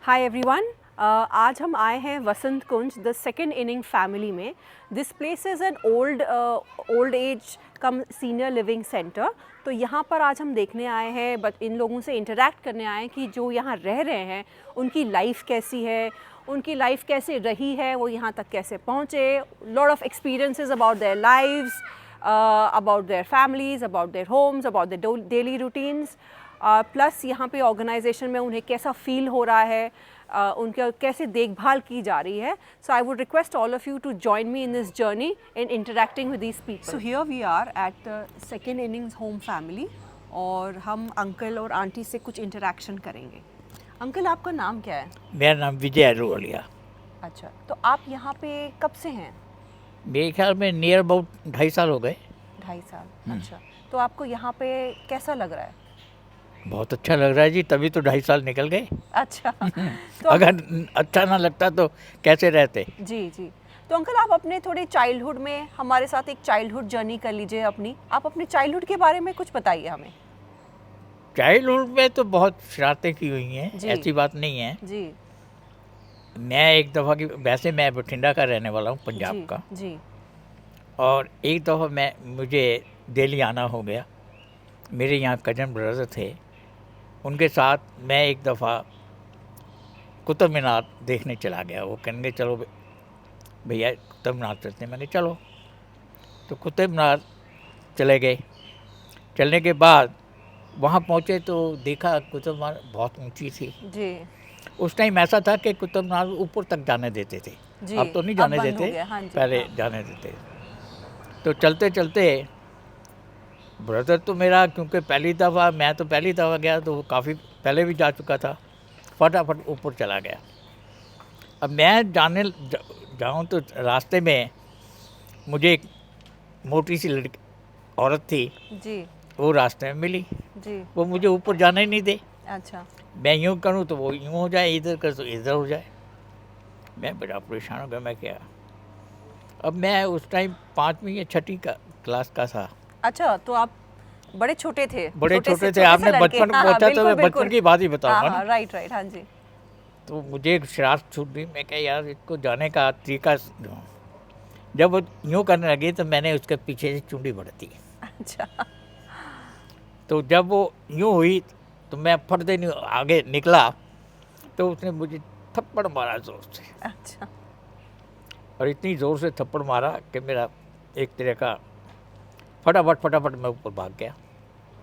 Hi everyone, आज हम आए हैं वसंत कुंज द सेकेंड इनिंग फैमिली में। This place is an old age come senior living centre. तो यहाँ पर आज हम देखने आए हैं, बट इन लोगों से इंटरेक्ट करने आए हैं कि जो यहाँ रह रहे हैं उनकी लाइफ कैसी है, उनकी लाइफ कैसे रही है, वो यहाँ तक कैसे पहुँचे। Lot of experiences about their lives, about their families, about their homes, about their daily routines. Plus यहाँ पे ऑर्गेनाइजेशन में उन्हें कैसा फील हो रहा है, उनका कैसे देखभाल की जा रही है. So I would request all of you to join me in this journey in interacting with these people. So here we are at the second innings home family और हम अंकल और आंटी से कुछ इंटरेक्शन करेंगे. Uncle, आपका नाम क्या है? मेरा नाम विजय अरोलिया. अच्छा, तो आप यहाँ पे कब से हैं? मेरे ख्याल में नियर अबाउट 2.5 साल हो गए. 2.5 साल. अच्छा, तो आपको यहाँ पे कैसा लग रहा है? बहुत अच्छा लग रहा है जी, तभी तो 2.5 साल निकल गए. अच्छा. तो अगर अच्छा ना लगता तो कैसे रहते. जी जी. तो अंकल, आप अपने थोड़े चाइल्डहुड में हमारे साथ एक चाइल्डहुड जर्नी कर लीजिए अपनी. आप अपने चाइल्डहुड के बारे में कुछ बताइए हमें. चाइल्डहुड में तो बहुत शरारतें की हुई हैं, ऐसी बात नहीं है जी. मैं एक दफ़ा की, वैसे मैं बठिंडा का रहने वाला हूँ, पंजाब जी, का. जी. और एक दफ़ा मुझे दिल्ली आना हो गया. मेरे यहाँ कजन ब्रदर थे, उनके साथ मैं एक दफ़ा कुतुब मीनार देखने चला गया. वो कहेंगे चलो भैया कुतुब मीनार चलते हैं. मैंने चलो. तो कुतुब मीनार चले गए. चलने के बाद वहाँ पहुँचे तो देखा कुतुब मीनार बहुत ऊंची थी. जी. उस टाइम ऐसा था कि कुतुब मीनार ऊपर तक जाने देते थे. अब तो नहीं जाने देते, हाँ जी, पहले हाँ. जाने देते. तो चलते चलते ब्रदर तो मेरा, क्योंकि पहली दफ़ा, मैं तो पहली दफ़ा गया तो वो काफ़ी पहले भी जा चुका था, फटाफट ऊपर चला गया. अब मैं जाऊँ तो रास्ते में मुझे एक मोटी सी लड़की औरत थी जी. वो रास्ते में मिली. जी. वो मुझे ऊपर जाने ही नहीं दे. अच्छा. मैं यूँ करूँ तो वो यूँ हो जाए, इधर कर तो इधर हो जाए. मैं बड़ा परेशान हो गया. मैं क्या, अब मैं उस टाइम 5वीं या 6वीं क्लास का था. अच्छा, तो आप बड़े छोटे थे. बड़े छोटे थे. आपने बचपन पूछा तो मैं बचपन की बात ही बताऊंगा ना. Right right. हाँ जी. तो मुझे एक शरारत छूट गई. मैं क्या यार, इसको जाने का तरीका दूँ. जब वो यूँ करने लगी तो मैंने उसके पीछे से चुंडी बढ़ती. अच्छा. तो जब वो यूँ हुई तो मैं फट देने आगे निकला तो उसने मुझे थप्पड़ मारा ज़ोर से. अच्छा. और इतनी ज़ोर से थप्पड़ मारा कि मेरा एक तरह का फटाफट मैं ऊपर भाग गया.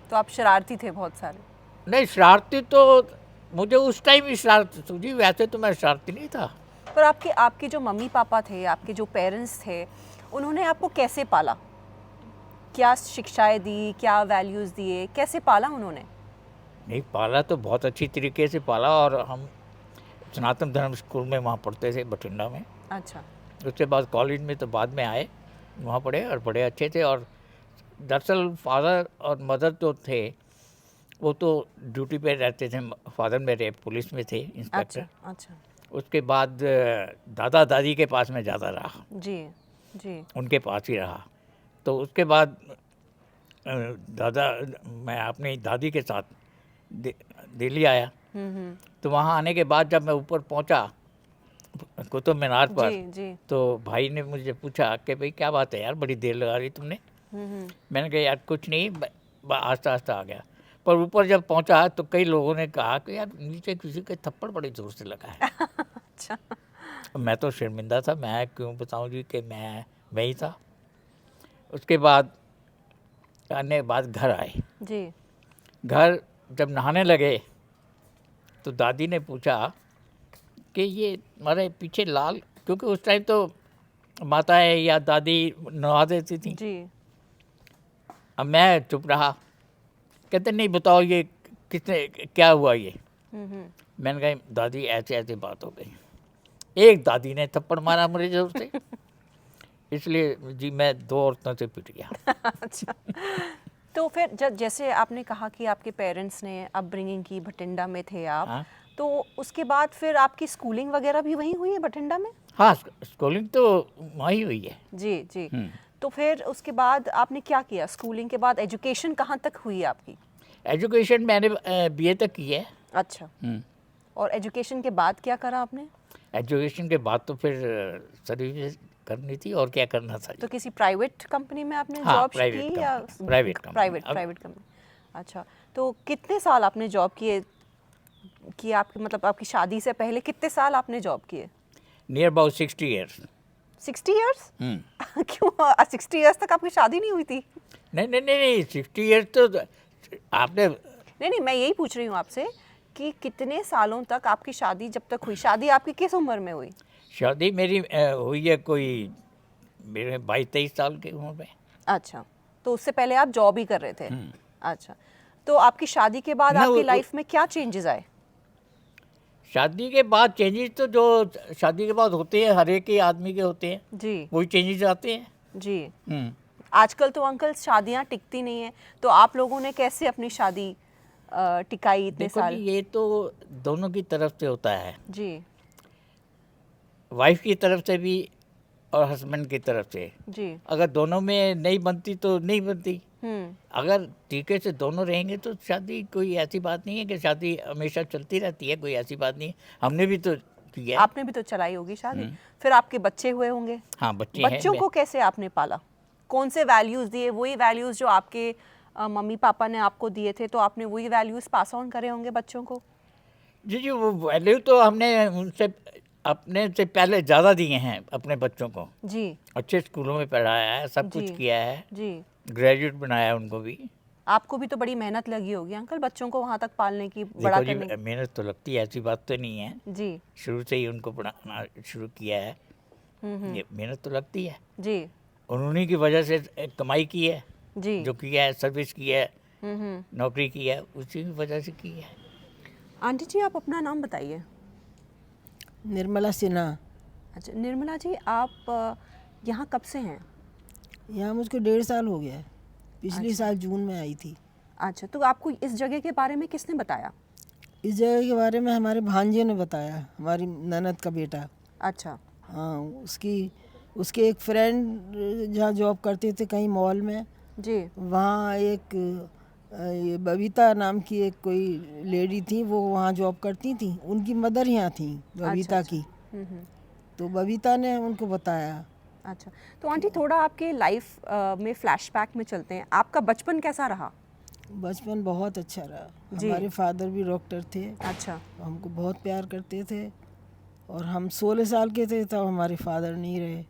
तो आप शरारती थे बहुत सारे? नहीं, शरारती तो मुझे उस टाइम ही शरारत सूझी, वैसे तो मैं शरारती नहीं था. पर आपके जो मम्मी पापा थे, आपके जो पेरेंट्स थे, उन्होंने आपको कैसे पाला? क्या शिक्षाएं दी, क्या वैल्यूज़ दिए, कैसे पाला उन्होंने? नहीं, पाला तो बहुत अच्छी तरीके से पाला. और हम सनातन धर्म स्कूल में वहाँ पढ़ते थे बठिंडा में. अच्छा. उसके बाद कॉलेज में तो बाद में आए, वहाँ पढ़े और बड़े अच्छे थे. और दरअसल फादर और मदर जो थे वो तो ड्यूटी पे रहते थे. फादर मेरे पुलिस में थे, इंस्पेक्टर. अच्छा. अच्छा. उसके बाद दादा दादी के पास में ज़्यादा रहा. जी. जी. उनके पास ही रहा. तो उसके बाद मैं अपनी दादी के साथ दिल्ली आया. तो वहाँ आने के बाद जब मैं ऊपर पहुँचा कुतुब मीनार पर, जी, जी. तो भाई ने मुझे पूछा कि भाई क्या बात है यार, बड़ी देर लगा रही तुमने. मैंने कहा यार कुछ नहीं, आस्ता आस्ता आ गया. पर ऊपर जब पहुंचा तो कई लोगों ने कहा कि यार नीचे किसी के थप्पड़ बड़ी ज़ोर से लगा है. अच्छा. मैं तो शर्मिंदा था. मैं क्यों बताऊं जी कि मैं ही था. उसके बाद आने के बाद घर आए. जी. घर जब नहाने लगे तो दादी ने पूछा कि ये हमारे पीछे लाल, क्योंकि उस टाइम तो माताएं या दादी नहा देती थी. जी. अब मैं चुप रहा. कहते नहीं बताओ ये किसने, क्या हुआ ये. मैंने कहा दादी ऐसे ऐसे बात हो गई. एक दादी ने थप्पड़ मारा मुझे जोर से. इसलिए जी मैं 2 औरतों से पिट गया. अच्छा. तो फिर जैसे आपने कहा कि आपके पेरेंट्स ने अपब्रिंगिंग की, भटिंडा में थे आप. हाँ? तो उसके बाद फिर आपकी स्कूलिंग वगैरह भी वहीं हुई है भटिंडा में? हाँ, स्कूलिंग तो वहीं हुई है. जी जी. तो फिर उसके बाद आपने क्या किया? स्कूलिंग के बाद एजुकेशन कहाँ तक हुई आपकी? एजुकेशन मैंने बीए तक की है. अच्छा. और एजुकेशन के बाद क्या करा आपने? एजुकेशन के बाद तो फिर सर्विस करनी थी और क्या करना था। तो किसी प्राइवेट कंपनी में आपने हाँ, जॉब प्राइवेट की या company, private company. Private company? अच्छा, तो कितने साल आपने जॉब किए कि आपकी मतलब आपकी शादी से पहले कितने साल आपने जॉब किए? Near about 60 years. 60 इयर्स? क्यों 60 इयर्स तक आपकी शादी नहीं हुई थी? नहीं 60 ईयर्स तो आपने नहीं, मैं यही पूछ रही हूँ आपसे कि कितने सालों तक आपकी शादी जब तक हुई? शादी आपकी किस उम्र में हुई? शादी मेरी हुई है कोई मेरे 22-23 साल की उम्र में। अच्छा, तो उससे पहले आप जॉब ही कर रहे थे? अच्छा, तो आपकी शादी के बाद ना, आपकी लाइफ में क्या चेंजेस आए? शादी के बाद चेंजेस तो जो शादी के बाद होते हैं हर एक ही आदमी के होते हैं, जी वही चेंजेस आते हैं। जी। हम्म। आजकल तो अंकल शादियां टिकती नहीं है, तो आप लोगों ने कैसे अपनी शादी टिकाई इतने देखो साल? जी, ये तो दोनों की तरफ से होता है, जी वाइफ की तरफ से भी और हस्बैंड की तरफ से। जी। अगर दोनों में नहीं बनती तो नहीं बनती। हम्म। अगर तरीके से दोनों रहेंगे तो शादी कोई ऐसी बात नहीं है कि शादी हमेशा चलती रहती है, कोई ऐसी बात नहीं है। हमने भी तो किया है। आपने भी तो चलाई होगी शादी, फिर आपके बच्चे हुए होंगे। हाँ, बच्चे हैं। बच्चों को कैसे आपने पाला? कौन से वैल्यूज दिए? वही वैल्यूज जो आपके मम्मी पापा ने आपको दिए थे, तो आपने वही वैल्यूज पास ऑन करे होंगे बच्चों को? जी, वो वैल्यू तो हमने उनसे अपने से पहले ज़्यादा दिए हैं अपने बच्चों को। जी अच्छे स्कूलों में पढ़ाया है, सब कुछ जी किया है, जी। ग्रेजुएट बनाया उनको भी। आपको भी तो बड़ी मेहनत लगी होगी अंकल बच्चों को वहां तक पालने की, बड़ा देखो जी, करने की। मेहनत तो लगती है, ऐसी बात तो नहीं है। जी शुरू से ही उनको पढ़ाना शुरू किया है, ये मेहनत तो लगती है। जी उन्हीं की वजह से कमाई की है, जी। जो किया है, सर्विस की है, हम्म। नौकरी की है, उसी की वजह से की है। आंटी जी आप अपना नाम बताइए। निर्मला सिन्हा। अच्छा निर्मला जी, आप यहाँ कब से हैं? यहाँ मुझको 1.5 साल हो गया है। पिछले अच्छा। साल जून में आई थी। अच्छा, तो आपको इस जगह के बारे में किसने बताया? इस जगह के बारे में हमारे भांजे ने बताया, हमारी ननद का बेटा। अच्छा हाँ, उसके एक फ्रेंड जहाँ जॉब करते थे कहीं मॉल में, जी। वहाँ एक ये बबीता नाम की एक कोई लेडी थी, वो वहाँ जॉब करती थी। उनकी मदर यहाँ थी, बबीता अच्छा। की। हम्म। तो बबीता ने उनको बताया। अच्छा, तो आंटी थोड़ा आपके लाइफ में फ्लैशबैक में चलते हैं। आपका बचपन कैसा रहा? बचपन बहुत अच्छा रहा। जी। हमारे फादर भी डॉक्टर थे, अच्छा हमको बहुत प्यार करते थे। और हम 16 साल के थे तब हमारे फादर नहीं रहे।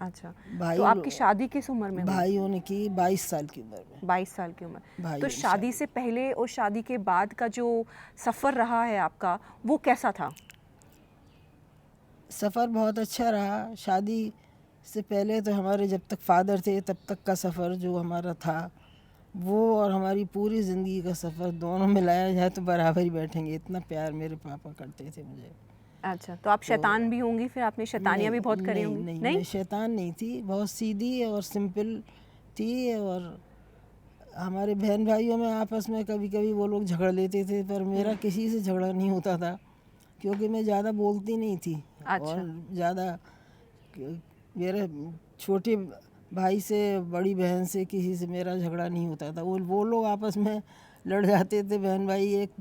अच्छा। भाई तो आपकी शादी किस उम्र में हुई? भाइयों ने की 22 साल की उम्र में। 22 साल की उम्र। भाइयों तो ने शादी से पहले और शादी के बाद का जो सफ़र रहा है आपका, वो कैसा था? सफ़र बहुत अच्छा रहा। शादी से पहले तो हमारे जब तक फादर थे तब तक का सफ़र जो हमारा था, वो और हमारी पूरी ज़िंदगी का सफ़र दोनों मिलाया जाए तो बराबर ही बैठेंगे। इतना प्यार मेरे पापा करते थे मुझे। अच्छा, तो आप शैतान भी होंगी, फिर आपने शैतानियाँ भी बहुत करी होंगी? नहीं, मैं शैतान नहीं थी, बहुत सीधी और सिंपल थी। और हमारे बहन भाइयों में आपस में कभी कभी वो लोग झगड़ लेते थे, पर मेरा किसी से झगड़ा नहीं होता था, क्योंकि मैं ज़्यादा बोलती नहीं थी। अच्छा। और ज़्यादा मेरे छोटे भाई से, बड़ी बहन से, किसी से मेरा झगड़ा नहीं होता था। वो लोग आपस में लड़ जाते थे बहन भाई एक,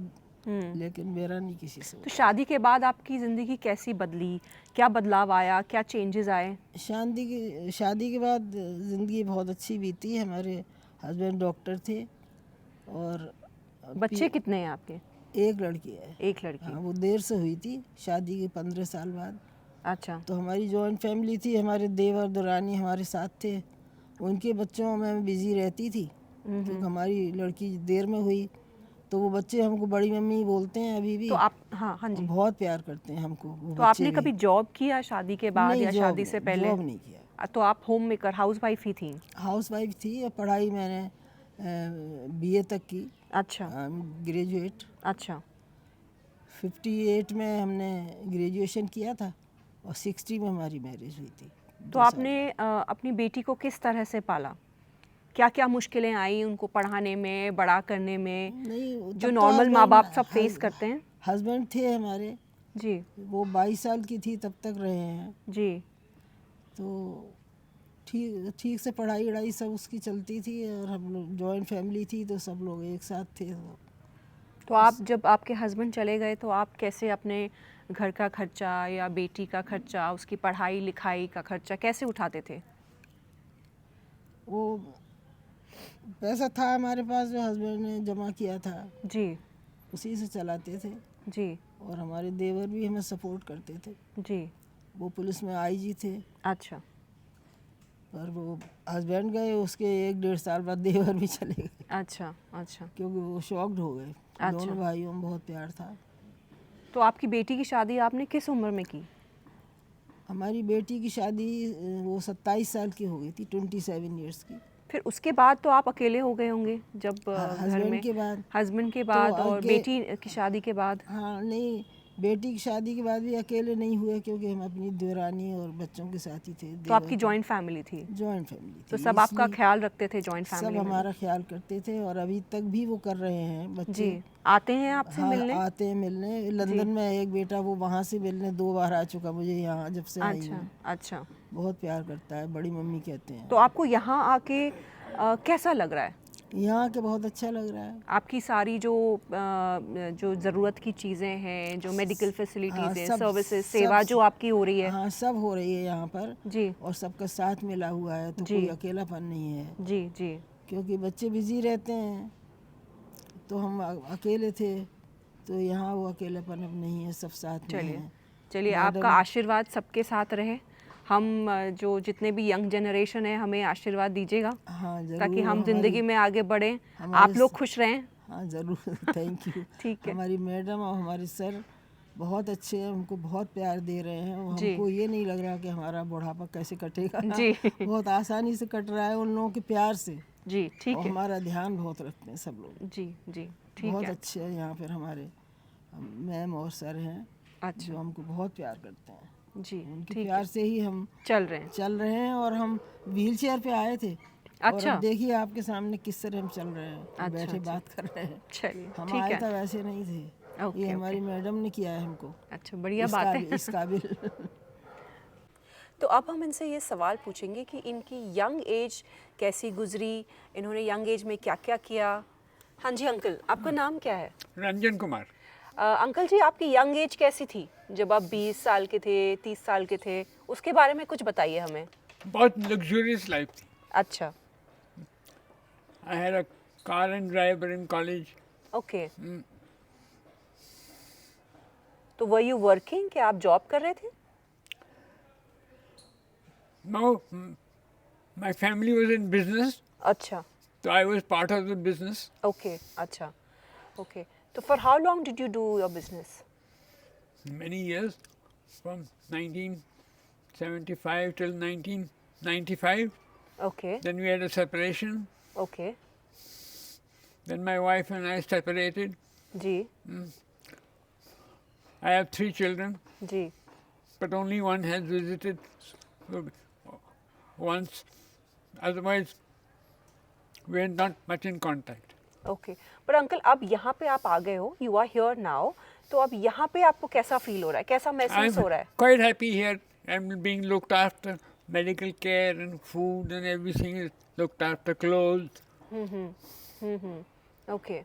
लेकिन मेरा नहीं किसी से। तो शादी के बाद आपकी ज़िंदगी कैसी बदली? क्या बदलाव आया? क्या चेंजेस आए? शादी के बाद ज़िंदगी बहुत अच्छी बीती। हमारे हस्बैंड डॉक्टर थे। और बच्चे कितने हैं आपके? एक लड़की है। एक लड़की। हाँ, वो देर से हुई थी, शादी के 15 साल बाद। अच्छा तो हमारी जॉइंट फैमिली थी, हमारे देवर दुरानी हमारे साथ थे। उनके बच्चों में बिज़ी रहती थी, क्योंकि हमारी लड़की देर में हुई। तो वो बच्चे हमको बड़ी मम्मी बोलते हैं अभी भी। तो आप, हाँ हाँ जी, बहुत प्यार करते हैं हमको वो तो बच्चे आपने भी। कभी जॉब किया शादी के बाद नहीं, या शादी से पहले? जॉब नहीं किया। तो आप होम मेकर, हाउस वाइफ ही थी? हाउस वाइफ थी। और पढ़ाई मैंने बीए तक की, अच्छा ग्रेजुएट। अच्छा 58 में हमने ग्रेजुएशन किया था और 60 में हमारी मैरिज हुई थी। तो आपने अपनी बेटी को किस तरह से पाला? क्या क्या मुश्किलें आई उनको पढ़ाने में, बड़ा करने में, नहीं, जो नॉर्मल माँ बाप सब फेस करते हैं? हस्बैंड थे हमारे, जी वो 22 साल की थी तब तक रहे हैं। जी। तो ठीक से पढ़ाई वढ़ाई सब उसकी चलती थी। और हम लोग जॉइंट फैमिली थी, तो सब लोग एक साथ थे। तो तो आप जब आपके हस्बैंड चले गए तो आप कैसे अपने घर का खर्चा या बेटी का खर्चा, उसकी पढ़ाई लिखाई का खर्चा कैसे उठाते थे? वो पैसा था हमारे पास जो हस्बैंड ने जमा किया था, जी उसी से चलाते थे। जी और हमारे देवर भी हमें सपोर्ट करते थे। जी। वो पुलिस में आईजी थे, अच्छा पर वो हस्बैंड गए, उसके 1-1.5 साल बाद देवर भी चले गए, अच्छा अच्छा। क्योंकि वो शॉक्ड हो गए। अच्छा। दोनों भाइयों में बहुत प्यार था। तो आपकी बेटी की शादी आपने किस उम्र में की? हमारी बेटी की शादी वो 27 साल की हो गई थी, 27 ईयर्स की। फिर उसके बाद तो आप अकेले हो गए होंगे जब घर हस्बैंड में? के बाद। हस्बैंड के बाद और आगे- बेटी की शादी के बाद? हाँ नहीं, बेटी की शादी के बाद भी अकेले नहीं हुए, क्योंकि हम अपनी देवरानी और बच्चों के साथ ही थे। तो आपकी जॉइंट फैमिली थी? जॉइंट फैमिली थी, तो सब आपका इसलिए ख्याल रखते थे जॉइंट सब फैमिली में? हमारा ख्याल करते थे, और अभी तक भी वो कर रहे हैं बच्चे। जी। आते हैं आपसे हाँ, मिलने? आते हैं मिलने। लंदन में एक बेटा, वो वहाँ से मिलने 2 बार आ चुका मुझे यहाँ, जब से आई अच्छा हूँ। अच्छा। बहुत प्यार करता है, बड़ी मम्मी कहते हैं। तो आपको यहाँ आके कैसा लग रहा है? यहाँ के बहुत अच्छा लग रहा है। आपकी सारी जो ज़रूरत की चीज़ें हैं, जो मेडिकल फैसिलिटीज़ हैं, सब- सर्विसेज, सब- सेवा जो आपकी हो रही है? हाँ, सब हो रही है यहाँ पर, जी और सबका साथ मिला हुआ है, तो जी। कोई अकेलापन नहीं है। जी जी। क्योंकि बच्चे बिजी रहते हैं, तो हम अकेले थे, तो यहाँ वो अकेलापन अब नहीं है, सब साथ में चलिए हैं। चलिए, आपका आशीर्वाद सबके साथ रहे। हम जो जितने भी यंग जनरेशन है, हमें आशीर्वाद दीजिएगा हाँ ज़रूर। ताकि हम हमारी- ज़िंदगी में आगे बढ़ें, हमारे आप लोग खुश रहें। हाँ ज़रूर। Thank you. ठीक है। हमारी मैडम और हमारे सर बहुत अच्छे हैं, हमको बहुत प्यार दे रहे हैं, और जी। हमको ये नहीं लग रहा कि हमारा बुढ़ापा कैसे कटेगा। जी। बहुत आसानी से कट रहा है उन लोगों के प्यार से, जी ठीक और है। हमारा ध्यान बहुत रखते हैं सब लोग। जी जी ठीक बहुत है। अच्छे हैं यहाँ पर हमारे मैम और सर हैं, अच्छा जो हमको बहुत प्यार करते हैं। जी उनके ठीक प्यार है, से ही हम चल रहे हैं। चल रहे हैं, और हम व्हील चेयर पे आए थे। और अच्छा। अब देखिए आपके सामने किस तरह हम चल रहे हैं, अच्छा, बैठे अच्छा। बात कर रहे हैं। चलिए हम ठीक आए है। तो वैसे नहीं थे, ओके, ये ओके। हमारी मैडम ने किया है हमको अच्छा, बढ़िया इस बात काबिल- है। इस काबिल। तो अब हम इनसे ये सवाल पूछेंगे कि इनकी यंग एज कैसी गुजरी, इन्होंने यंग एज में क्या क्या किया। हाँ जी अंकल, आपका नाम क्या है? रंजन कुमार। अंकल जी, आपकी यंग एज कैसी थी जब आप 20 साल के थे, 30 साल के थे? उसके बारे में कुछ बताइए हमें। बहुत लग्जूरियस लाइफ थी। अच्छा I had a car and driver in college. Okay. तो वर यू वर्किंग, क्या आप जॉब कर रहे थे? No, my family was in business, अच्छा तो I was part of the business. Okay. अच्छा ओके। तो for how long did you do your business? Many years, from 1975 till 1995. Okay Then we had a separation. Okay. Then my wife and I separated. जी I have 3 children, जी। but only one has visited once. Otherwise, we are not much in contact. Okay. पर uncle, अब यहाँ पे आप आ गए हो, you are here now, तो अब यहाँ पे आपको कैसा फील हो रहा है, कैसा महसूस हो रहा है? quite happy here. I'm being looked after, medical care and food and everything is looked after, clothes. Okay.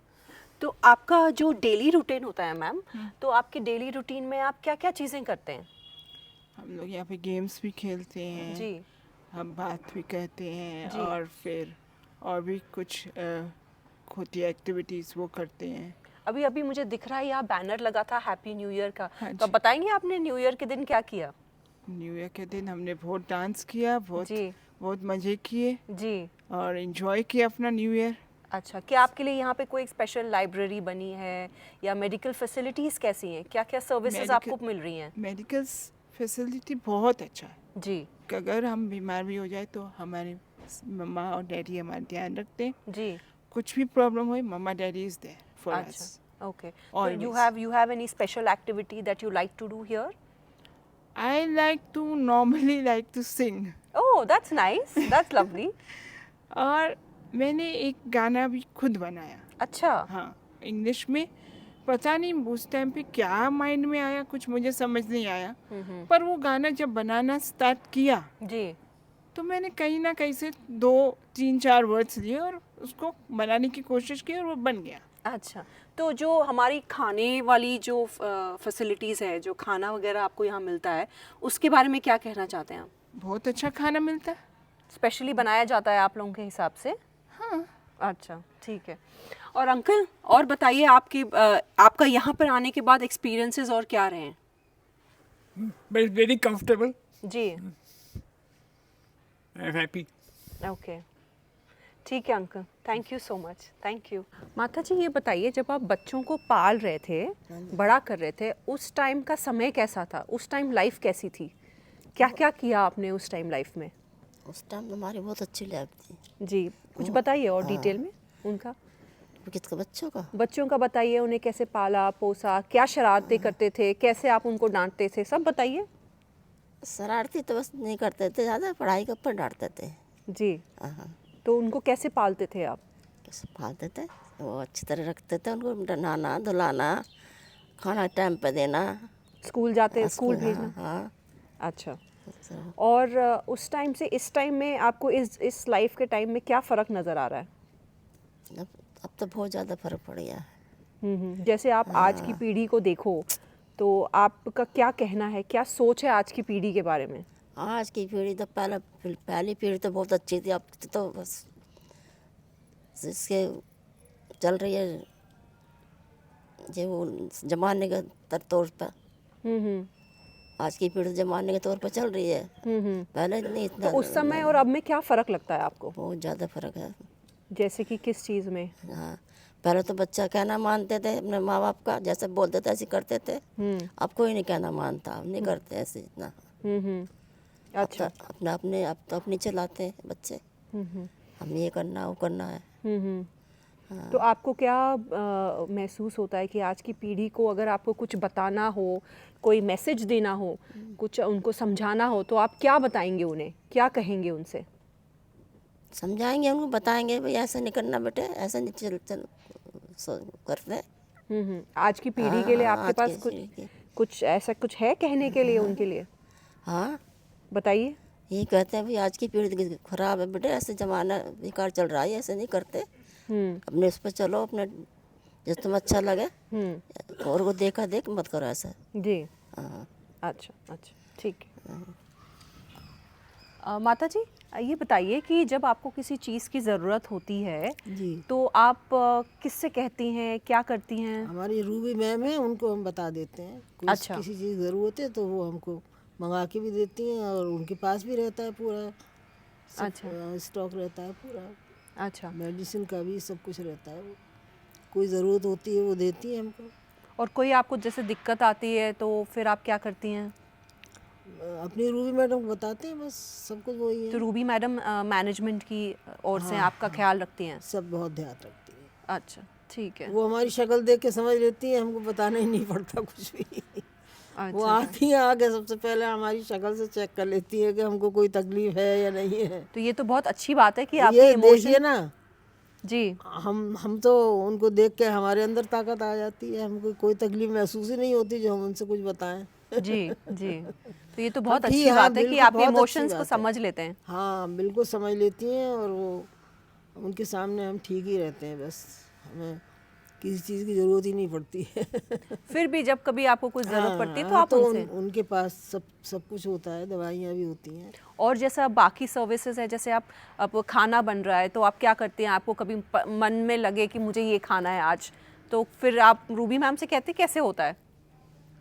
तो आपका जो डेली रूटीन होता है मैम, तो आपके डेली रूटीन में आप क्या क्या चीज़ें करते हैं? हम लोग यहाँ पे गेम्स भी खेलते हैं, जी हम बात भी करते हैं, जी। और फिर और भी कुछ होती है एक्टिविटीज़, वो करते हैं। अभी अभी मुझे दिख रहा है यहाँ बैनर लगा था हैप्पी न्यू ईयर का, हाँ तो आप जी। बताएंगे आपने न्यू ईयर के दिन क्या किया? न्यू ईयर के दिन हमने बहुत डांस किया, बहुत जी बहुत मज़े किए, जी। और इन्जॉय किया अपना न्यू ईयर। अच्छा, क्या आपके लिए यहाँ पे कोई स्पेशल लाइब्रेरी बनी है, या मेडिकल फैसिलिटीज़ कैसी हैं, क्या क्या सर्विसेज Medical- आपको मिल रही हैं? मेडिकल फैसिलिटी बहुत अच्छा है, जी कि अगर हम बीमार भी हो जाए तो हमारे मम्मा और डैडी हमारा ध्यान रखते हैं। जी। कुछ भी प्रॉब्लम हो, mamma daddy is there for us. अच्छा ओके। तो Always. you have any special activity that you like to do here? I like to normally like to sing. Oh, that's nice. That's lovely. और मैंने एक गाना भी खुद बनाया, अच्छा हाँ, इंग्लिश में। पता नहीं उस टाइम पे क्या माइंड में आया, कुछ मुझे समझ नहीं आया, पर वो गाना जब बनाना स्टार्ट किया जी। तो मैंने कहीं ना कहीं से 2-3-4 वर्ड्स लिए और उसको बनाने की कोशिश की, और वो बन गया। अच्छा, तो जो हमारी खाने वाली जो फैसिलिटीज़ है, जो खाना वगैरह आपको यहाँ मिलता है, उसके बारे में क्या कहना चाहते हैं आप? बहुत अच्छा खाना मिलता है। स्पेशली बनाया जाता है आप लोगों के हिसाब से? हाँ, अच्छा, ठीक है। और अंकल, और बताइए आपका यहाँ पर आने के बाद एक्सपीरियंसेस और क्या रहे हैं? But very comfortable. जी, I'm happy. ओके, ठीक है uncle, thank you so much, thank you. माता जी, ये बताइए, जब आप बच्चों को पाल रहे थे, बड़ा कर रहे थे, उस टाइम का समय कैसा था? उस टाइम लाइफ कैसी थी? क्या क्या किया आपने उस टाइम लाइफ में? उस टाइम हमारी बहुत अच्छी लाइफ थी। जी, कुछ बताइए और डिटेल में उनका। किसका? बच्चों का? बच्चों का बताइए, उन्हें कैसे पाला पोसा, क्या शरारतें करते थे, कैसे आप उनको डांटते थे, सब बताइए। शरारती तो बस नहीं करते थे, ज़्यादा पढ़ाई के ऊपर डांटते थे। जी, हाँ, तो उनको कैसे पालते थे आप? कैसे पालते थे? वो अच्छी तरह रखते थे उनको, नहाना धुलाना, खाना टाइम पे देना, स्कूल जाते, स्कूल भेजना? हाँ। अच्छा, और उस टाइम से इस टाइम में आपको इस लाइफ के टाइम में क्या फ़र्क नज़र आ रहा है? अब तो बहुत ज़्यादा फर्क पड़ गया है। जैसे आप आज की पीढ़ी को देखो, तो आपका क्या कहना है, क्या सोच है आज की पीढ़ी के बारे में? आज की पीढ़ी तो पहली पीढ़ी तो बहुत अच्छी थी, अब तो बस जिसके चल रही है जो वो जमाने के तौर पर। आज की पीढ़ी जमाने के तौर पर चल रही है, पहले नहीं इतना। तो उस समय और अब में क्या फ़र्क लगता है आपको? बहुत ज़्यादा फर्क है। जैसे कि किस चीज़ में? हाँ, पहले तो बच्चा कहना मानते थे अपने माँ बाप का, जैसे बोलते थे ऐसे करते थे। अब कोई नहीं कहना मानता, अब नहीं करते ऐसे इतना। अच्छा, अब तो अपनी चलाते हैं बच्चे, हम ये करना वो करना है। तो आपको क्या महसूस होता है कि आज की पीढ़ी को अगर आपको कुछ बताना हो, कोई मैसेज देना हो, कुछ उनको समझाना हो, तो आप क्या बताएंगे उन्हें, क्या कहेंगे उनसे? समझाएंगे उनको, बताएंगे भाई ऐसा नहीं करना बेटे, ऐसा नहीं करते। आज की पीढ़ी के लिए हाँ, आपके आज पास की कुछ पीढ़ी की। कुछ ऐसा कुछ है कहने के लिए उनके लिए? हाँ, बताइए। ये कहते हैं भाई आज की पीढ़ी खराब है बेटे, ऐसे ज़माना बेकार चल रहा है, ऐसे नहीं करते। अपने उस पर चलो, अपने जो तुम्हें अच्छा लगे, और को देखा देख मत करो ऐसा। जी, हाँ। अच्छा, अच्छा, ठीक है। माता जी, ये बताइए कि जब आपको किसी चीज़ की ज़रूरत होती है, जी, तो आप किससे कहती हैं, क्या करती हैं? हमारी रूबी मैम है, उनको हम बता देते हैं। अच्छा। किसी चीज़ की ज़रूरत है तो वो हमको मंगा के भी देती हैं, और उनके पास भी रहता है पूरा अच्छा, स्टॉक रहता है पूरा, अच्छा। मेडिसिन का भी सब कुछ रहता है। कोई ज़रूरत होती है वो देती है हमको। और कोई आपको जैसे दिक्कत आती है तो फिर आप क्या करती हैं? अपनी रूबी मैडम को बताते हैं, बस सब कुछ वही है। तो रूबी मैडम मैनेजमेंट की ओर से आपका ख्याल रखती हैं? सब बहुत ध्यान रखती है। अच्छा, ठीक है। वो हमारी शक्ल देख के समझ लेती है, हमको बताना ही नहीं पड़ता कुछ भी। वो अच्छा, आती है आगे, सबसे पहले हमारी शक्ल से चेक कर लेती है कि हमको कोई तकलीफ है या नहीं है। तो ये तो बहुत अच्छी बात है कि आपके ये देखिए इमोशन। ना, जी, हम तो उनको देख के हमारे अंदर ताकत आ जाती है, हमको कोई तकलीफ महसूस ही नहीं होती जो हम उनसे कुछ बताएं। जी, जी। तो ये तो बहुत ठीक, अच्छी हाँ, बात है कि बिल्कुल, आपके बहुत अच्छी इमोशंस को बात है। समझ लेते हैं। हाँ, बिल्कुल समझ लेती हैं, और वो उनके सामने हम ठीक ही रहते हैं, बस हमें किसी चीज़ की ज़रूरत ही नहीं पड़ती है। फिर भी जब कभी आपको कुछ ज़रूरत पड़ती है तो हाँ, आप उनसे। उनके पास सब कुछ होता है, दवाइयाँ भी होती हैं। और जैसा बाकी सर्विसेज है, जैसे अब खाना बन रहा है तो आप क्या करती हैं? आपको कभी मन में लगे कि मुझे ये खाना है आज, तो फिर आप रूबी मैम से कहते हैं कैसे होता है?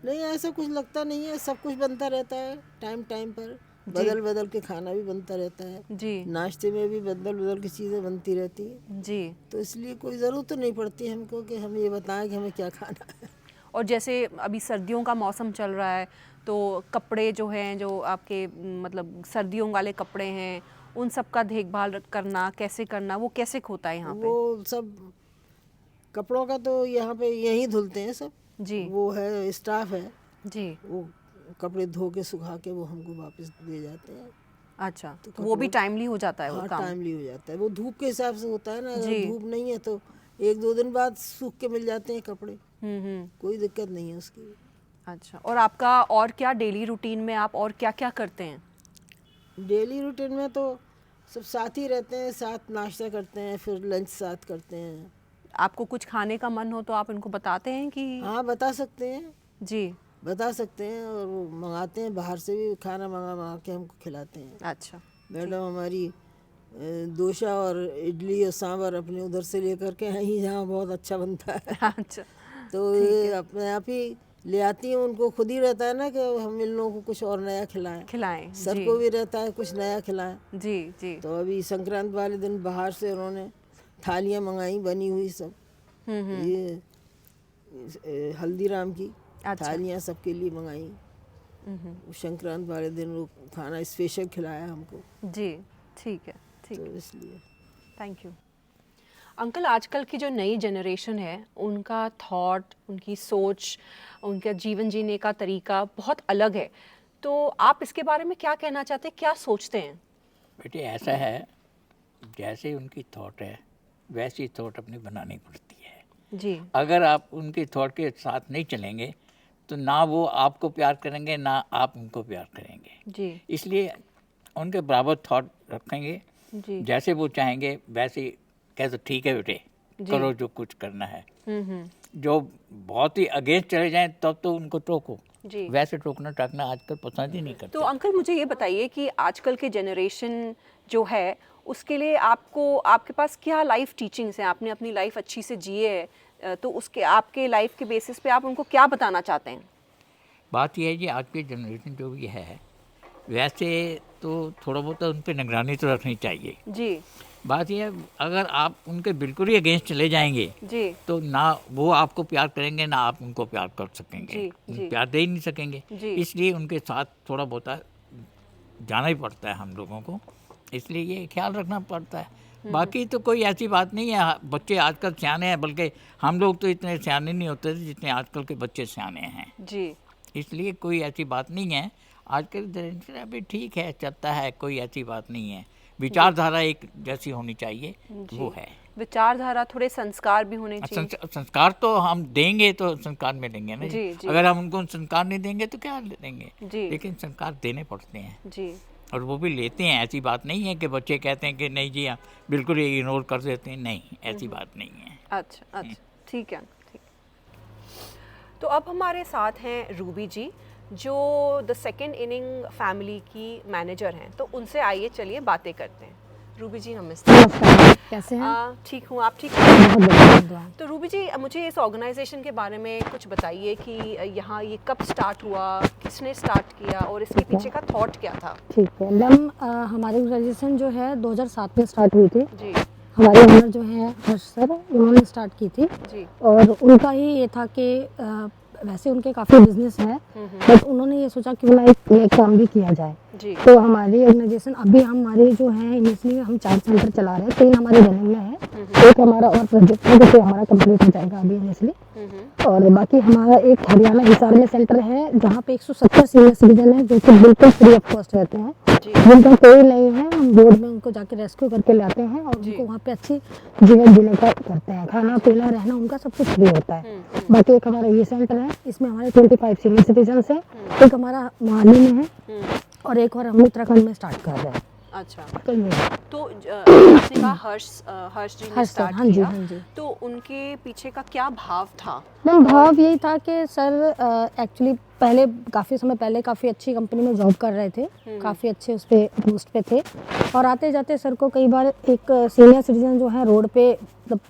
नहीं, ऐसा कुछ लगता नहीं है, सब कुछ बनता रहता है टाइम टाइम पर, बदल बदल के खाना भी बनता रहता है। जी, नाश्ते में भी बदल बदल की चीज़ें बनती रहती हैं, जी। तो इसलिए कोई ज़रूरत तो नहीं पड़ती हमको कि हम ये बताएं कि हमें क्या खाना है। और जैसे अभी सर्दियों का मौसम चल रहा है, तो कपड़े जो हैं, जो आपके मतलब सर्दियों वाले कपड़े हैं, उन सब का देखभाल करना कैसे करना, वो कैसे होता है यहाँ पे? वो सब कपड़ों का तो यहाँ पे यहीं धुलते हैं सब। जी, वो है, स्टाफ है, जी। वो कपड़े धो के सुखा के वो हमको वापस दे जाते हैं। अच्छा, तो वो भी टाइमली हो जाता है वो हाँ, काम? टाइमली हो जाता है, वो धूप के हिसाब से होता है ना। जी। अगर धूप नहीं है तो 1-2 दिन बाद सूख के मिल जाते हैं कपड़े, हम्म। कोई दिक्कत नहीं है उसकी। अच्छा, और आपका और क्या डेली रूटीन में आप और क्या क्या करते हैं? डेली रूटीन में तो सब साथ ही रहते हैं, साथ नाश्ता करते हैं, फिर लंच साथ करते हैं। आपको कुछ खाने का मन हो तो आप इनको बताते हैं कि? हाँ बता सकते हैं, जी। बता सकते हैं, और वो मंगाते हैं, बाहर से भी खाना मंगा मंगा के हमको खिलाते हैं। अच्छा। मैडम हमारी डोसा और इडली और सांभर अपने उधर से लेकर के आई, जहाँ बहुत अच्छा बनता है। अच्छा। तो ये अपने आप ही ले आती हैं, उनको खुद ही रहता है ना कि हम इन लोगों को कुछ और नया खिलाएं। खिलाएं। सर जी को भी रहता है कुछ नया खिलाएं। जी जी। तो अभी संक्रांत वाले दिन बाहर से उन्होंने थालियाँ मंगाई बनी हुई सब, ये हल्दीराम की अच्छा। थालियाँ सबके लिए मंगाई। संक्रांत वाले दिन वो खाना स्पेशल खिलाया हमको, जी ठीक है, ठीक तो है, इसलिए। Thank you. अंकल, आजकल की जो नई जनरेशन है उनका थॉट, उनकी सोच, उनका जीवन जीने का तरीका बहुत अलग है, तो आप इसके बारे में क्या कहना चाहते हैं, क्या सोचते हैं? बेटे ऐसा है, जैसे उनकी थॉट है वैसी थॉट अपनी बनानी पड़ती है। जी। अगर आप उनकी थॉट के साथ नहीं चलेंगे तो ना वो आपको प्यार करेंगे ना आप उनको प्यार करेंगे। जी इसलिए उनके बराबर थॉट रखेंगे, जी। जैसे वो चाहेंगे वैसे कह तो ठीक है बेटे, जी। करो जो कुछ करना है। जो बहुत ही अगेंस्ट चले जाएं तब तो उनको टोको, जी। वैसे टोकना टाकना आजकल पसंद ही नहीं करते। तो अंकल मुझे ये बताइए कि आजकल के जनरेशन जो है उसके लिए आपको, आपके पास क्या लाइफ टीचिंग्स हैं? आपने अपनी लाइफ अच्छी से जिए है, तो उसके आपके लाइफ के बेसिस पे आप उनको क्या बताना चाहते हैं? बात यह है कि आज की जनरेशन जो भी है वैसे तो थोड़ा बहुत उन पर निगरानी तो रखनी चाहिए। जी बात यह है, अगर आप उनके बिल्कुल ही अगेंस्ट चले जाएंगे जी तो ना वो आपको प्यार करेंगे ना आप उनको प्यार कर सकेंगे। जी, जी। प्यार दे ही नहीं सकेंगे। जी। इसलिए उनके साथ थोड़ा बहुत जाना ही पड़ता है हम लोगों को, इसलिए ये ख्याल रखना पड़ता है। बाकी तो कोई ऐसी बात नहीं है, बच्चे आजकल सियाने हैं, बल्कि हम लोग तो इतने सियाने नहीं होते थे जितने आजकल के बच्चे सियाने हैं। जी। इसलिए कोई ऐसी बात नहीं है। आजकल जनरेशन अभी ठीक है, चलता है, कोई ऐसी बात नहीं है। विचारधारा एक जैसी होनी चाहिए, वो है। विचारधारा, थोड़े संस्कार भी होने चाहिए। संस्कार तो हम देंगे तो संस्कार मिलेंगे ना जी, जी। अगर हम उनको संस्कार नहीं देंगे तो क्या देंगे? जी। लेकिन संस्कार देने पड़ते हैं जी। और वो भी लेते हैं। ऐसी बात नहीं है कि बच्चे कहते हैं कि नहीं जी हम बिल्कुल इग्नोर कर देते हैं, नहीं, ऐसी बात नहीं है। अच्छा अच्छा, ठीक है, ठीक। तो अब हमारे साथ हैं रूबी जी, जो द सेकंड इनिंग फैमिली की मैनेजर हैं, तो उनसे आइए चलिए बातें करते हैं। रूबी जी नमस्ते। कैसे हैं? ठीक हूँ, आप ठीक हैं? बहुत बढ़िया दुआ। तो रूबी जी मुझे इस ऑर्गेनाइजेशन के बारे में कुछ बताइए कि यहाँ ये कब स्टार्ट हुआ, किसने स्टार्ट किया और इसके पीछे का थॉट क्या था? ठीक है मैम, हमारी ऑर्गेनाइजेशन जो है 2007 में स्टार्ट हुई थी। जी हमारे ओनर जो हैं हर्ष सर, उन्होंने स्टार्ट की थी। जी। और उनका ही ये था कि वैसे उनके काफ़ी बिजनेस हैं, बट उन्होंने ये सोचा कि ना एक नया काम भी किया जाए। जी। तो हमारी ऑर्गेनाइजेशन अभी हमारे जो है इनिशियली हम 4 सेंटर चला रहे हैं, 3 हमारे रनिंग में है, एक हमारा और प्रोजेक्ट है जो हमारा कंप्लीट हो जाएगा अभी इनिशियली। और बाकी हमारा एक हरियाणा हिसार में सेंटर है जहाँ पे 170 सीनियर सिटीजन है जो कि बिल्कुल फ्री ऑफ कॉस्ट रहते हैं, जिनका कोई नहीं है, हम बोर्ड में उनको जाके रेस्क्यू करके लाते हैं और उनको वहाँ पे अच्छी जीवन जीने का करते हैं, खाना पीना रहना उनका सब कुछ फ्री होता है। बाकी एक हमारा ये सेंटर है, इसमें हमारे 25 सीनियर सिटीजन है, एक हमारा मोहाली में है और एक और हम उत्तराखंड में स्टार्ट कर रहे हैं। अच्छा, कल में। तो आपने कहा हर्ष जी ने स्टार्ट हाँ जी, किया, हाँ जी। तो उनके पीछे का क्या भाव था? मैम भाव यही था कि सर एक्चुअली पहले काफ़ी समय पहले काफ़ी अच्छी कंपनी में जॉब कर रहे थे, काफ़ी अच्छे उस पे पोस्ट पे थे, और आते जाते सर को कई बार एक सीनियर सिटीजन जो है रोड पे मतलब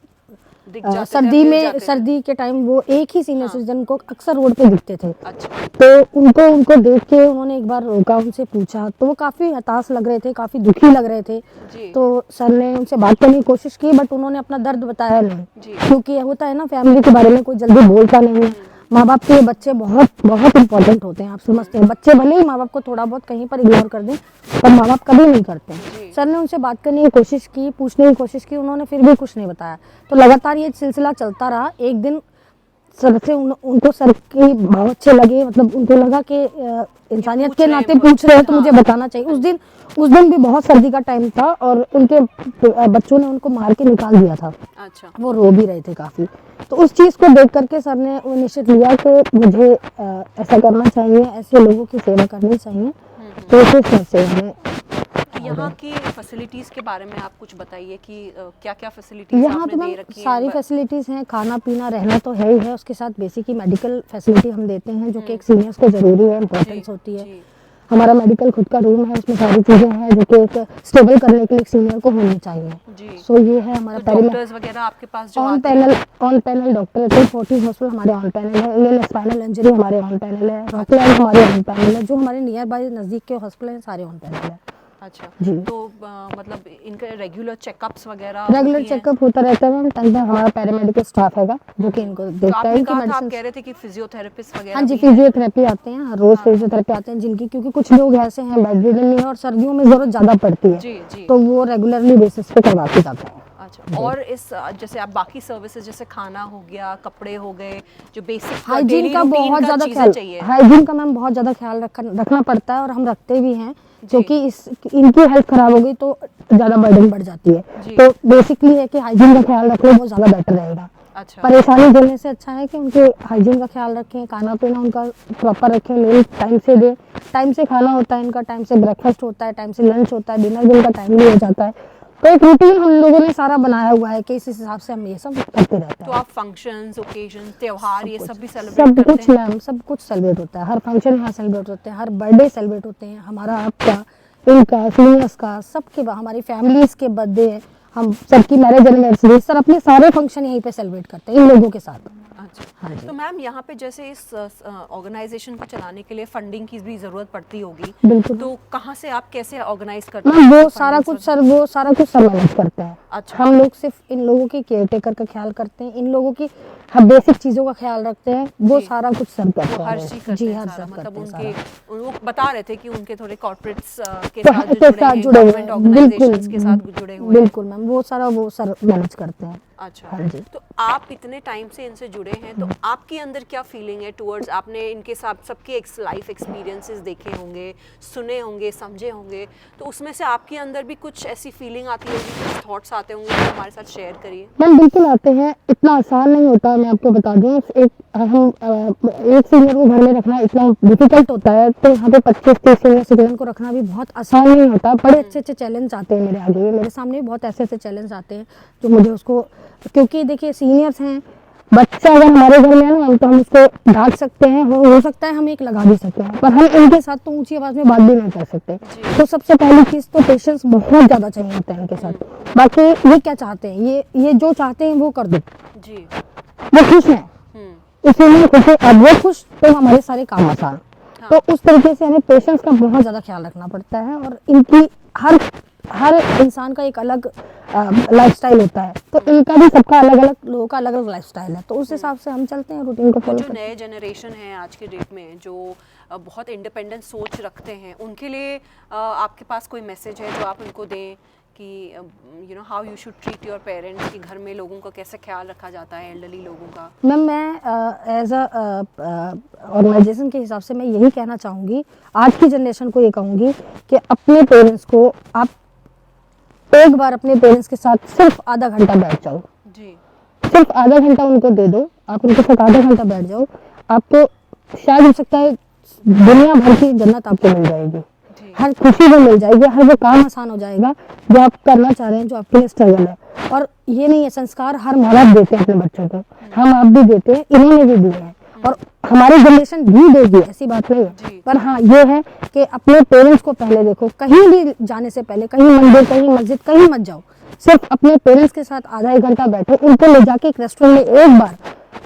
सर्दी के टाइम वो एक ही सीनियर सिटीजन को अक्सर रोड पे दिखते थे। अच्छा। तो उनको देख के उन्होंने एक बार रोका, उनसे पूछा, तो वो काफ़ी हताश लग रहे थे, काफ़ी दुखी लग रहे थे। तो सर ने उनसे बात करने की कोशिश की, बट उन्होंने अपना दर्द बताया नहीं, क्योंकि होता है ना फैमिली के बारे में कोई जल्दी बोलता नहीं है। माँ बाप के बच्चे बहुत बहुत इंपॉर्टेंट होते हैं, आप समझते हैं। बच्चे भले ही माँ बाप को थोड़ा बहुत कहीं पर इग्नोर कर दें, पर माँ बाप कभी नहीं करते हैं। सर ने उनसे बात करने की कोशिश की, पूछने की कोशिश की, उन्होंने फिर भी कुछ नहीं बताया। तो लगातार ये सिलसिला चलता रहा। एक दिन सर से उनको सर के भाव अच्छे लगे, मतलब उनको लगा कि इंसानियत के नाते पूछ रहे हैं तो मुझे बताना चाहिए। उस दिन भी बहुत सर्दी का टाइम था और उनके बच्चों ने उनको मार के निकाल दिया था। अच्छा। वो रो भी रहे थे काफ़ी। तो उस चीज़ को देख करके सर ने वो निश्चित लिया कि मुझे ऐसा करना चाहिए, ऐसे लोगों की सेवा करनी चाहिए। तो फिर सर से हमें यहाँ की फैसिलिटीज़ के बारे में आप कुछ बताइए कि क्या क्या फैसिलिटीज़ यहाँ आपने तो दे मैम रखी सारी हैं? फैसिलिटीज़ हैं, खाना पीना रहना तो है ही है, उसके साथ बेसिक ही मेडिकल फैसिलिटी हम देते हैं जो कि एक सीनियर्स को ज़रूरी है, इम्पोर्टेंस होती है। जी। हमारा मेडिकल खुद का रूम है, उसमें सारी चीज़ें हैं जो कि एक स्टेबल करने के लिए एक सीनियर को होनी चाहिए। जी। सो ये है हमारा तो डॉक्टर्स वगैरह आपके पास जो आते हैं? ऑन पैनल डॉक्टर है, 40 हॉस्पिटल हमारे ऑन पैनल है, एल स्पाइनल इंजरी हमारे ऑन पैनल है, रॉकलैंड हमारे ऑन पैनल है, जो हमारे नियर बाय नज़दीक के हॉस्पिटल हैं सारे ऑन पैनल है। अच्छा जी। तो मतलब इनके रेगुलर चेकअप्स वगैरह रेगुलर होती हैं? चेकअप होता रहता है मैम, टाइम पे हमारा पैरामेडिकल स्टाफ हैगा जो कि इनको तो देखता है, आपने इनकी कहा था, आप मेडिसिन। कह रहे थे कि फिजियोथेरेपिस्ट वगैरह हाँ जी, भी हैं? फिजियोथेरेपी आते हैं, रोज फिजियोथेरेपी आते हैं जिनकी, क्योंकि कुछ लोग ऐसे हैं बेड रिडन नहीं है और सर्दियों में ज़रूरत ज़्यादा पड़ती है, जी जी। तो वो रेगुलरली बेसिस पे करवाते जाते हैं। अच्छा, और इस जैसे आप बाकी सर्विसेज जैसे खाना हो गया, कपड़े हो गए, जो बेसिक हाइजीन डेली का रूटीन बहुत का ज़्यादा चीज़ें ख्याल, चाहिए। हाइजीन का मैम बहुत ज़्यादा ख्याल रखना पड़ता है और हम रखते भी हैं, जी। क्योंकि इनकी हेल्थ खराब हो गई तो ज़्यादा बर्डन बढ़ जाती है। जी। तो बेसिकली है कि हाइजीन का ख्याल रख लो, वो ज़्यादा बेटर रहेगा। अच्छा। परेशानी झेलने से अच्छा है कि उनके हाइजीन का ख्याल रखें, खाना पीना उनका प्रॉपर रखें, मील टाइम से दें, टाइम से खाना होता है इनका, टाइम से ब्रेकफास्ट होता है, टाइम से लंच होता है, डिनर भी इनका टाइमली हो जाता है। तो एक रूटीन हम लोगों ने सारा बनाया हुआ है कि इस हिसाब से हम ये सब करते रहते तो हैं। आप फंक्शंस, ओकेजन, त्योहार ये सब भी सब सेलिब्रेट करते कुछ हैं? मैम, सब कुछ सेलिब्रेट होता है, हर फंक्शन यहाँ सेलिब्रेट होते हैं, हर बर्थडे सेलिब्रेट होते हैं, हमारा आपका, इनका, सीनियर्स का, सबके, हमारी फैमिलीज के बर्थडे, हम सबकी मैरिज एनिवर्सरी, सर अपने सारे फंक्शन यहीं पे सेलिब्रेट करते हैं इन लोगों के साथ। अच्छा। हाँ जी। तो मैम यहाँ पे जैसे इस ऑर्गेनाइजेशन को चलाने के लिए फंडिंग की भी ज़रूरत पड़ती होगी, बिल्कुल। तो कहाँ से आप कैसे ऑर्गेनाइज करते मैम हैं वो सारा कुछ सर, वो सारा कुछ सर मैनेज करते हैं। अच्छा। हम लोग सिर्फ इन लोगों की केयर टेकर का ख्याल करते हैं, इन लोगों की हम बेसिक चीज़ों का ख्याल रखते हैं, वो जी। सारा कुछ सर करते वो हैं। हर चीज़ करते जी, हैं हर सारा, सर मतलब करते हैं उनके सारा। वो बता रहे थे कि उनके थोड़े कॉर्पोरेट्स के तो साथ जो के जुड़े साथ हैं, जुड़े हुए गवर्नमेंट हैं, ऑर्गेनाइजेशंस के साथ जुड़े हुए हैं। बिल्कुल मैम, वो सारा वो सर मैनेज करते हैं। अच्छा। हाँ जी। तो आप इतने टाइम से इनसे जुड़े हैं, तो आपके अंदर क्या फीलिंग है टुवर्ड्स, आपने इनके साथ सबके लाइफ एक्सपीरियंसेस देखे होंगे, सुने होंगे, समझे होंगे, तो उसमें से आपके अंदर भी कुछ ऐसी फीलिंग आती होगी, कुछ थॉट्स आते होंगे, तो हमारे साथ शेयर करिए। मैम बिल्कुल आते हैं, इतना आसान नहीं होता, मैं आपको बता दूं, एक सीनियर को घर में रखना इतना डिफिकल्ट होता है, तो यहाँ पे 25-30 सीनियर सिटीजन को रखना भी बहुत आसान नहीं होता। बड़े अच्छे अच्छे चैलेंज आते हैं मेरे आगे, मेरे सामने भी बहुत ऐसे ऐसे चैलेंज आते हैं जो मुझे उसको, क्योंकि देखिए सीनियर्स हैं, बच्चा अगर हमारे घर में है ना तो हम उसको डांट सकते हैं, हो सकता है हम एक लगा भी सकते हैं, पर हम इनके साथ तो ऊंची आवाज़ में बात भी नहीं कर सकते। तो सबसे पहली चीज़ तो पेशेंस बहुत ज़्यादा चाहिए होता है इनके साथ। बाकी ये क्या चाहते हैं, ये जो चाहते हैं वो कर दो, जी। वो खुश हैं, इसीलिए खुश है, अब वो खुश तो हमारे सारे काम आसान। हाँ। तो उस तरीके से हमें पेशेंस का बहुत ज़्यादा ख्याल रखना पड़ता है, और इनकी हर इंसान का एक अलग लाइफस्टाइल होता है, तो इनका भी सबका अलग अलग, लोगों का अलग अलग लाइफस्टाइल है, तो उस हिसाब से हम चलते हैं, रूटीन को तो फॉलो जो करते हैं। नए जनरेशन है आज के डेट में, जो बहुत इंडिपेंडेंट सोच रखते हैं, उनके लिए आपके पास कोई मैसेज है जो आप उनको दें कि you know how you should treat your parents, कि घर में लोगों का कैसे ख्याल रखा जाता है, एल्डरली लोगों का? मैम मैं एज ऑर्गेनाइजेशन के हिसाब से मैं यही कहना चाहूँगी, आज की जनरेशन को ये कहूँगी कि अपने पेरेंट्स को आप एक बार अपने पेरेंट्स के साथ सिर्फ आधा घंटा बैठ जाओ, जी। सिर्फ आधा घंटा उनको दे दो, आप उनके साथ आधा घंटा बैठ जाओ, आपको शायद हो सकता है दुनिया भर की जन्नत आपको मिल जाएगी, हर खुशी भी मिल जाएगी, हर वो काम आसान हो जाएगा जो आप करना चाह रहे हैं, जो आपके लिए स्ट्रगल है। और ये नहीं है, संस्कार हर माँ बाप देते हैं अपने बच्चों को, हम आप भी देते हैं, इन्होंने भी दिए हैं, और हमारी जनरेशन भी देगी, ऐसी बात नहीं है। पर हाँ ये है कि अपने पेरेंट्स को पहले देखो, कहीं भी जाने से पहले, कहीं मंदिर, कहीं मस्जिद, कहीं मत जाओ, सिर्फ अपने पेरेंट्स के साथ आधा एक घंटा बैठो, उनको ले जाके एक रेस्टोरेंट में एक बार,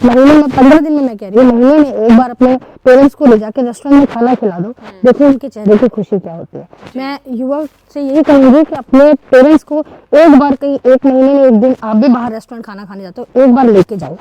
महीने में 15 दिन में, मैं कह रही हूँ महीने में एक बार अपने पेरेंट्स को ले जाके रेस्टोरेंट में खाना खिला दो, देखो उनके चेहरे की खुशी क्या होती है। मैं युवा से यही कहूँगी कि अपने पेरेंट्स को एक बार, कहीं एक महीने में एक दिन आप भी बाहर रेस्टोरेंट खाना खाने जाते हो, एक बार लेके जाओ,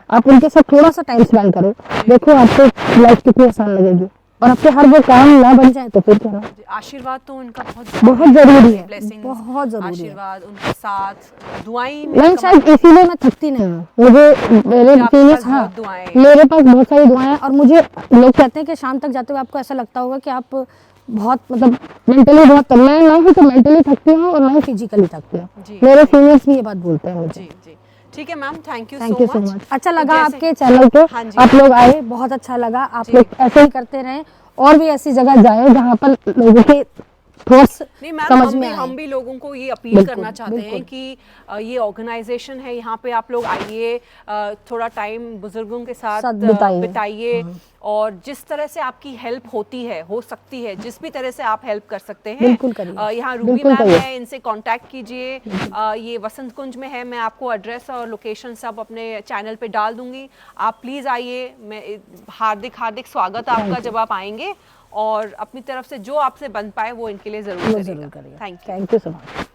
आप उनके साथ थोड़ा सा टाइम स्पेंड करो, देखो आपको लाइफ कितनी आसान लगेगी, और आपके हर वो काम ना बन जाए तो फिर क्या। आशीर्वाद तो उनका बहुत जरूरी है, blessings, बहुत जरूरी है। आशीर्वाद, उनके साथ दुआएं, मैं शायद इसीलिए मैं थकती नहीं हूँ, मुझे मेरे आपके सीनियर्स, पास हाँ बहुत दुआएं। मेरे पास बहुत सारी दुआएं हैं, और मुझे लोग कहते हैं कि शाम तक जाते हुए आपको ऐसा लगता होगा कि आप बहुत, मतलब मेंटली बहुत, मैं ना ही तो मेंटली थकती हूँ और ना ही फिजिकली थकती हूँ, मेरे सीनियर्स भी ये बात बोलते हैं मुझे। जी जी, ठीक है ma'am, thank you so much. अच्छा लगा जैसे- आपके चैनल पे, हाँ जी। आप लोग आए, बहुत अच्छा लगा, आप लोग ऐसे ही करते रहें, और भी ऐसी जगह जाए जहाँ पर लोगों के ठोस नहीं मैम, समझ में आए। हम भी लोगों को ये अपील बिल्कुल, करना चाहते हैं बिल्कुल। कि ये ऑर्गेनाइजेशन है, यहाँ पे आप लोग आइए, थोड़ा टाइम बुजुर्गों के साथ साथ बिताइए। बिताइए, और जिस तरह से आपकी हेल्प होती है, हो सकती है, जिस भी तरह से आप हेल्प कर सकते हैं, बिल्कुल करिए। यहाँ रूबी बिल्कुल मैम करिए। है, इनसे कांटेक्ट कीजिए। ये वसंत कुंज में है, मैं आपको एड्रेस और लोकेशन सब अपने चैनल पे डाल दूंगी, आप प्लीज़ आइए। मैं हार्दिक हार्दिक स्वागत आपका जब आप आएंगे, और अपनी तरफ से जो आपसे बन पाए वो इनके लिए ज़रूर वो करिएगा। जरूर करिए। Thank you. Thank you so much.